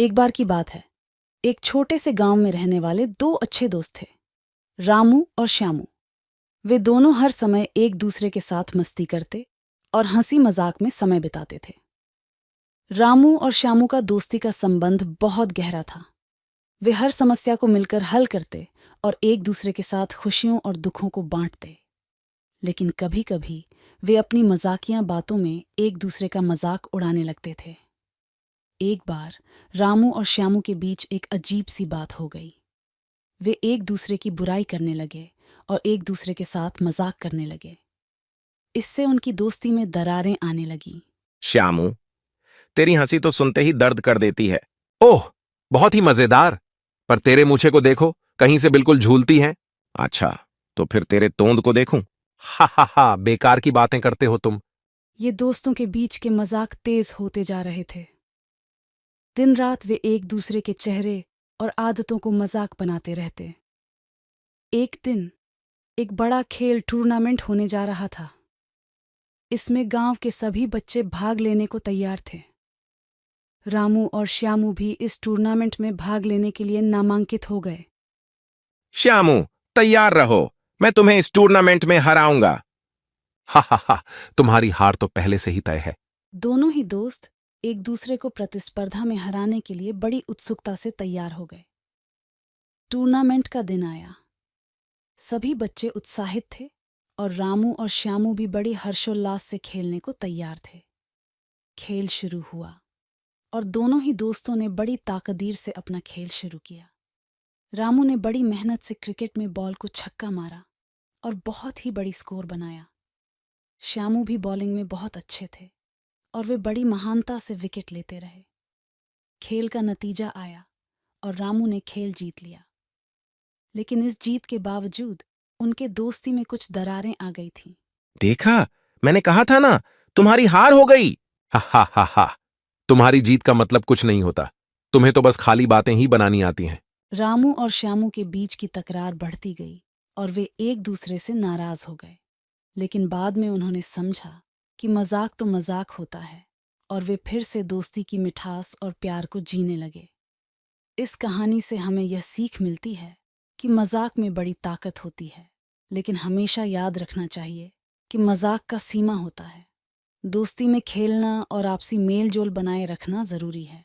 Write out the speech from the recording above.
एक बार की बात है। एक छोटे से गांव में रहने वाले दो अच्छे दोस्त थे, रामू और श्यामू। वे दोनों हर समय एक दूसरे के साथ मस्ती करते और हंसी मजाक में समय बिताते थे। रामू और श्यामू का दोस्ती का संबंध बहुत गहरा था। वे हर समस्या को मिलकर हल करते और एक दूसरे के साथ खुशियों और दुखों को बांटते। लेकिन कभी कभी वे अपनी मजाकिया बातों में एक दूसरे का मजाक उड़ाने लगते थे। एक बार रामू और श्यामू के बीच एक अजीब सी बात हो गई। वे एक दूसरे की बुराई करने लगे और एक दूसरे के साथ मजाक करने लगे। इससे उनकी दोस्ती में दरारें आने लगीं। श्यामू, तेरी हंसी तो सुनते ही दर्द कर देती है। ओह, बहुत ही मजेदार। पर तेरे मूछे को देखो, कहीं से बिल्कुल झूलती है। अच्छा, तो फिर तेरे तोंद को देखूं? हा हा हा, बेकार की बातें करते हो तुम। ये दोस्तों के बीच के मजाक तेज होते जा रहे थे। दिन रात वे एक दूसरे के चेहरे और आदतों को मजाक बनाते रहते। एक दिन एक बड़ा खेल टूर्नामेंट होने जा रहा था। इसमें गांव के सभी बच्चे भाग लेने को तैयार थे। रामू और श्यामू भी इस टूर्नामेंट में भाग लेने के लिए नामांकित हो गए। श्यामू, तैयार रहो, मैं तुम्हें इस टूर्नामेंट में हराऊंगा। हा हा हा, तुम्हारी हार तो पहले से ही तय है। दोनों ही दोस्त एक दूसरे को प्रतिस्पर्धा में हराने के लिए बड़ी उत्सुकता से तैयार हो गए। टूर्नामेंट का दिन आया। सभी बच्चे उत्साहित थे और रामू और श्यामू भी बड़ी हर्षोल्लास से खेलने को तैयार थे। खेल शुरू हुआ और दोनों ही दोस्तों ने बड़ी ताकदीर से अपना खेल शुरू किया। रामू ने बड़ी मेहनत से क्रिकेट में बॉल को छक्का मारा और बहुत ही बड़ी स्कोर बनाया। श्यामू भी बॉलिंग में बहुत अच्छे थे और वे बड़ी महानता से विकेट लेते रहे। खेल का नतीजा आया और रामू ने खेल जीत लिया। लेकिन इस जीत के बावजूद उनके दोस्ती में कुछ दरारें आ गई थीं। देखा, मैंने कहा था ना, तुम्हारी हार हो गई। हा हा हा हा, तुम्हारी जीत का मतलब कुछ नहीं होता। तुम्हें तो बस खाली बातें ही बनानी आती हैं। रामू और श्यामू के बीच की तकरार बढ़ती गई और वे एक दूसरे से नाराज हो गए। लेकिन बाद में उन्होंने समझा कि मजाक तो मजाक होता है और वे फिर से दोस्ती की मिठास और प्यार को जीने लगे। इस कहानी से हमें यह सीख मिलती है कि मजाक में बड़ी ताकत होती है, लेकिन हमेशा याद रखना चाहिए कि मजाक का सीमा होता है। दोस्ती में खेलना और आपसी मेल जोल बनाए रखना जरूरी है।